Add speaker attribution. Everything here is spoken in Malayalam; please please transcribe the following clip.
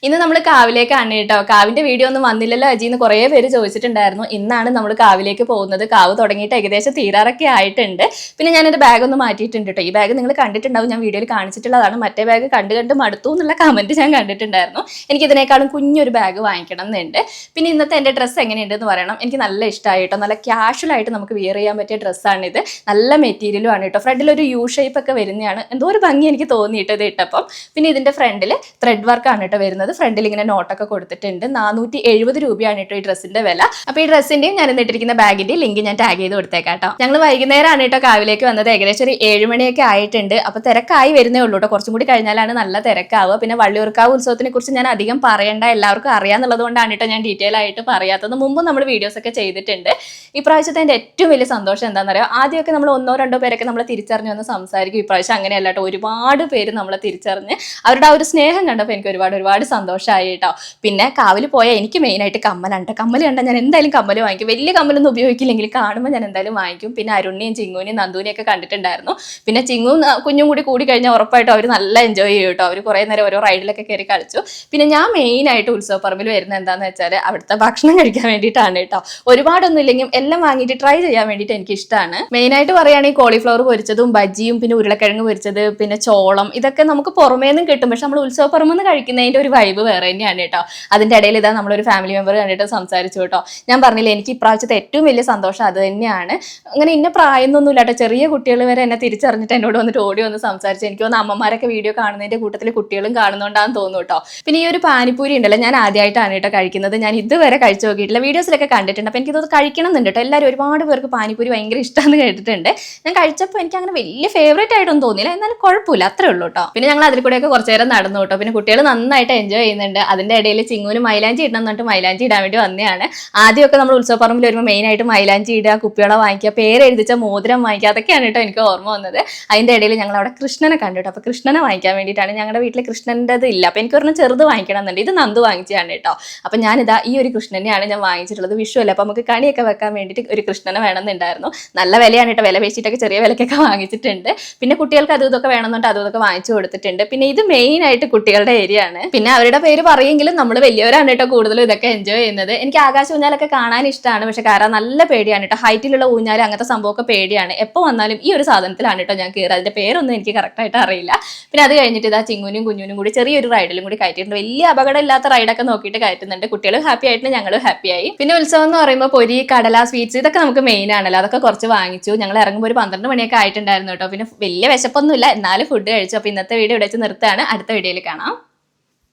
Speaker 1: ഇന്ന് നമ്മൾ കാവിലേക്കാണ് കേട്ടോ. കാവിന്റെ വീഡിയോ ഒന്നും വന്നില്ലല്ലോ അജി എന്ന് കുറേ പേര് ചോദിച്ചിട്ടുണ്ടായിരുന്നു. ഇന്നാണ് നമ്മൾ കാവിലേക്ക് പോകുന്നത്. കാവ് തുടങ്ങിയിട്ട് ഏകദേശം തീരാറൊക്കെ ആയിട്ടുണ്ട്. പിന്നെ ഞാൻ എൻ്റെ ബാഗ് ഒന്ന് മാറ്റിയിട്ടുണ്ട് കേട്ടോ. ഈ ബാഗ് നിങ്ങൾ കണ്ടിട്ടുണ്ടാവും, ഞാൻ വീഡിയോയിൽ കാണിച്ചിട്ടുള്ളതാണ്. മറ്റേ ബാഗ് കണ്ട് മടുത്തു എന്നുള്ള കമന്റ് ഞാൻ കണ്ടിട്ടുണ്ടായിരുന്നു. എനിക്ക് ഇതിനേക്കാളും കുഞ്ഞൊരു ബാഗ് വാങ്ങിക്കണം എന്നുണ്ട്. പിന്നെ ഇന്നത്തെ എൻ്റെ ഡ്രസ്സ് എങ്ങനെയുണ്ടെന്ന് പറയണം. എനിക്ക് നല്ല ഇഷ്ടമായി കേട്ടോ. നല്ല ക്യാഷ്വൽ ആയിട്ട് നമുക്ക് വിയർ ചെയ്യാൻ പറ്റിയ ഡ്രസ്സാണിത്. നല്ല മെറ്റീരിയലും ആണ് കേട്ടോ. ഫ്രണ്ടിൽ ഒരു യു ഷേപ്പ് ഒക്കെ വരുന്നതാണ്. എന്തോ ഒരു ഭംഗി എനിക്ക് തോന്നിയിട്ട് ഇത് ഇട്ടപ്പം. പിന്നെ ഇതിന്റെ ഫ്രണ്ടിൽ ത്രെഡ് വർക്കാണ് കേട്ടോ വരുന്നത്. ഫ്രണ്ടിൽ ഇങ്ങനെ നോട്ടൊക്കെ കൊടുത്തിട്ടുണ്ട്. 470 രൂപയാണ് കേട്ടോ ഈ ഡ്രസ്സിന്റെ വില. അപ്പൊ ഈ ഡ്രസ്സിന്റെയും ഞാൻ ഇട്ടിരിക്കുന്ന ബാഗിന്റെ ലിങ്ക് ഞാൻ ടാഗ് ചെയ്ത് കൊടുത്തേക്കാം കേട്ടോ. ഞങ്ങൾ വൈകുന്നേരമാണ് കേട്ടോ കാവിലേക്ക് വന്നത്. ഏകദേശം ഒരു 7 മണിയൊക്കെ ആയിട്ടുണ്ട്. അപ്പൊ തിരക്കായി വരുന്നേ ഉള്ളൂ കേട്ടോ. കുറച്ചും കൂടി കഴിഞ്ഞാലാണ് നല്ല തിരക്കാവുക. പിന്നെ വള്ളിയൂർക്കാവ് ഉത്സവത്തിനെ കുറിച്ച് ഞാൻ അധികം പറയേണ്ട, എല്ലാവർക്കും അറിയാന്നുള്ളത് കൊണ്ടാണ് കേട്ടോ ഞാൻ ഡീറ്റെയിൽ ആയിട്ട് പറയാത്തത്. മുമ്പ് നമ്മൾ വീഡിയോസ് ഒക്കെ ചെയ്തിട്ടുണ്ട്. ഈ പ്രാവശ്യത്തെ എൻ്റെ ഏറ്റവും വലിയ സന്തോഷം എന്താണെന്ന് അറിയാം. ആദ്യമൊക്കെ നമ്മൾ 1-2 പേരൊക്കെ നമ്മളെ തിരിച്ചറിഞ്ഞ് വന്ന് സംസാരിക്കും. ഈ പ്രാവശ്യം അങ്ങനെയല്ല കേട്ടോ. ഒരുപാട് പേര് നമ്മളെ തിരിച്ചറിഞ്ഞ് അവരുടെ ആ ഒരു സ്നേഹം കണ്ടപ്പോൾ എനിക്ക് ഒരുപാട് സന്തോഷമായി കേട്ടോ. പിന്നെ കാവിൽ പോയാൽ എനിക്ക് മെയിനായിട്ട് കമ്മലാണ് കേട്ടോ. കമ്മൽ കണ്ടാൽ ഞാൻ എന്തായാലും കമ്മൽ വാങ്ങിക്കും. വലിയ കമ്മലൊന്നും ഉപയോഗിക്കില്ലെങ്കിൽ കാണുമ്പോൾ ഞാൻ എന്തായാലും വാങ്ങിക്കും. പിന്നെ അരുണിയും ചിങ്ങൂനെയും നന്ദൂനെയും ഒക്കെ കണ്ടിട്ടുണ്ടായിരുന്നു. പിന്നെ ചിങ്ങും കുഞ്ഞും കൂടി കഴിഞ്ഞാൽ ഉറപ്പായിട്ടും അവർ നല്ല എൻജോയ് ചെയ്യും കേട്ടോ. അവർ കുറേ നേരം ഓരോ റൈഡിലൊക്കെ കയറി കളിച്ചു. പിന്നെ ഞാൻ മെയിനായിട്ട് ഉത്സവപ്പറമ്പിൽ വരുന്നത് എന്താണെന്ന് വെച്ചാൽ അവിടുത്തെ ഭക്ഷണം കഴിക്കാൻ വേണ്ടിയിട്ടാണ് കേട്ടോ. ഒരുപാടൊന്നും ഇല്ലെങ്കിൽ എല്ലാം വാങ്ങിയിട്ട് ട്രൈ ചെയ്യാൻ വേണ്ടിയിട്ട് എനിക്ക് ഇഷ്ടമാണ്. മെയിനായിട്ട് പറയുകയാണെങ്കിൽ കോളിഫ്ലവർ പൊരിച്ചതും ബജിയും പിന്നെ ഉരുളക്കിഴങ്ങ് പൊരിച്ചത് പിന്നെ ചോളം ഇതൊക്കെ നമുക്ക് പുറമേ നിന്നും കിട്ടും. പക്ഷെ നമ്മൾ ഉത്സവപ്പറമ്പിൽ നിന്ന് കഴിക്കുന്നതിൻ്റെ ഒരു വൈബ് വേറെ തന്നെയാണ് കേട്ടോ. അതിൻ്റെ ഇടയിൽ ഇതാ നമ്മളൊരു ഫാമിലി മെമ്പർ കണ്ടിട്ട് സംസാരിച്ചു കേട്ടോ. ഞാൻ പറഞ്ഞില്ലേ, എനിക്ക് ഇപ്രാവശ്യത്തെ ഏറ്റവും വലിയ സന്തോഷം അത് തന്നെയാണ്. അങ്ങനെ ഇന്ന പ്രായമൊന്നുമില്ല കേട്ടോ. ചെറിയ കുട്ടികൾ വരെ എന്നെ തിരിച്ചറിഞ്ഞിട്ട് എന്നോട് വന്നിട്ട് ഓടി വന്ന് സംസാരിച്ചു. എനിക്ക് തോന്നുന്നു അമ്മമാരൊക്കെ വീഡിയോ കാണുന്നതിൻ്റെ കൂട്ടത്തിൽ കുട്ടികളും കാണുന്നതുകൊണ്ടാണെന്ന് തോന്നുന്നു കേട്ടോ. പിന്നെ ഈ ഒരു പാനിപ്പൂരി ഉണ്ടല്ലോ, ഞാൻ ആദ്യമായിട്ടാണ് കേട്ടോ കഴിക്കുന്നത്. ഞാൻ ഇതുവരെ കഴിച്ചു നോക്കിയിട്ടില്ല. വീഡിയോസിലൊക്കെ കണ്ടിട്ടുണ്ട്. അപ്പോൾ എനിക്കിത് കഴിക്കണം എന്നുണ്ട് കേട്ടോ. എല്ലാവരും ഒരുപാട് പേർക്ക് പാനിപ്പൂരി ഭയങ്കര ഇഷ്ടമാണെന്ന് കേട്ടിട്ടുണ്ട്. ഞാൻ കഴിച്ചപ്പോൾ എനിക്ക് അങ്ങനെ വലിയ ഫേവറേറ്റ് ആയിട്ടൊന്നും തോന്നിയില്ല. എന്നാലും കുഴപ്പമില്ല, അത്രേ ഉള്ളൂ കേട്ടോ. പിന്നെ ഞങ്ങൾ അതിൽ കൂടെയൊക്കെ കുറച്ച് നേരം നടന്നു കേട്ടോ. പിന്നെ കുട്ടികൾ നന്നായിട്ട് എൻജോയ് ചെയ്യുന്നുണ്ട്. അതിൻ്റെ ഇടയിൽ ചിങ്ങൂന് മൈലാഞ്ചി ഇടണം എന്നിട്ട് മൈലാഞ്ചി ഇടാൻ വേണ്ടി വന്നതാണ്. ആദ്യമൊക്കെ നമ്മൾ ഉത്സവപ്പറമ്പിൽ വരുമ്പോൾ മെയിനായിട്ട് മൈലാഞ്ചി ഇടുക, കുപ്പികളെ വാങ്ങിക്കുക, പേരെഴുതിച്ച മോതിരം വാങ്ങിക്കുക, അതൊക്കെയാണ് കേട്ടോ എനിക്ക് ഓർമ്മ വന്നത്. അതിൻ്റെ ഇടയിൽ ഞങ്ങൾ അവിടെ കൃഷ്ണനെ കണ്ടിട്ടോ. അപ്പോൾ കൃഷ്ണനെ വാങ്ങിക്കാൻ വേണ്ടിയിട്ടാണ്. ഞങ്ങളുടെ വീട്ടിൽ കൃഷ്ണൻ്റെത് ഇല്ല. അപ്പോൾ എനിക്ക് പറഞ്ഞാൽ ചെറുത് വാങ്ങിക്കണം എന്നുണ്ട്. ഇത് നന്ദു വാങ്ങിച്ചതാണ് കേട്ടോ. അപ്പോൾ ഞാനിതാ ഈ ഒരു കൃഷ്ണനെയാണ് ഞാൻ വാങ്ങിച്ചിട്ടുള്ളത്. വിഷു അല്ലേ, അപ്പോൾ നമുക്ക് കണിയൊക്കെ വെക്കാൻ വേണ്ടിയിട്ട് ഒരു കൃഷ്ണനെ വേണമെന്നുണ്ടായിരുന്നു. നല്ല വിലയാണ് കേട്ടോ. വില പേശിയിട്ടൊക്കെ ചെറിയ വിലക്കൊക്കെ വാങ്ങിച്ചിട്ടുണ്ട്. പിന്നെ കുട്ടികൾക്ക് അതും ഇതൊക്കെ വേണമെന്നുണ്ട് അതും ഇതൊക്കെ വാങ്ങിച്ചു കൊടുത്തിട്ടുണ്ട്. പിന്നെ ഇത് മെയിനായിട്ട് കുട്ടികളുടെ ഏരിയ ആണ്. പിന്നെ അവരുടെ പേര് പറയുമെങ്കിലും നമ്മൾ വലിയവരാണ് കേട്ടോ കൂടുതലും ഇതൊക്കെ എൻജോയ് ചെയ്യുന്നത്. എനിക്ക് ആകാശ ഊഞ്ഞാലൊക്കെ കാണാൻ ഇഷ്ടമാണ്. പക്ഷെ കാരണം നല്ല പേടിയാണ് കേട്ടോ. ഹൈറ്റിലുള്ള ഊഞ്ഞാൽ അങ്ങനത്തെ സംഭവമൊക്കെ പേടിയാണ്. എപ്പോൾ വന്നാലും ഈ ഒരു സാധനത്തിലാണ് കേട്ടോ ഞാൻ കയറുക. അതിന്റെ പേരൊന്നും എനിക്ക് കറക്റ്റായിട്ട് അറിയില്ല. പിന്നെ അത് കഴിഞ്ഞിട്ട് ഇതാ ചിങ്ങൂനും കുഞ്ഞുനും കൂടി ചെറിയൊരു റൈഡിലും കൂടി കയറ്റിയിട്ടുണ്ട്. വലിയ അപകടമില്ലാത്ത റൈഡൊക്കെ നോക്കിയിട്ട് കയറ്റുന്നുണ്ട്. കുട്ടികളും ഹാപ്പി ആയിട്ട് ഞങ്ങളും ഹാപ്പിയായി. പിന്നെ ഉത്സവം എന്ന് പറയുമ്പോൾ പൊരി, കടല, സ്വീറ്റ്സ് ഇതൊക്കെ നമുക്ക് മെയിൻ ആണല്ലോ. അതൊക്കെ കുറച്ച് വാങ്ങിച്ചു. ഞങ്ങൾ ഇറങ്ങുമ്പോൾ ഒരു 12 മണിയൊക്കെ ആയിട്ടുണ്ടായിരുന്നു കേട്ടോ. പിന്നെ വലിയ വിശപ്പൊന്നുമില്ല, എന്നാലും ഫുഡ് കഴിച്ചു. അപ്പോൾ ഇന്നത്തെ വീഡിയോ ഇവിടെ വെച്ച് നിർത്താണ്. അടുത്ത വീഡിയോയിൽ കാണാം.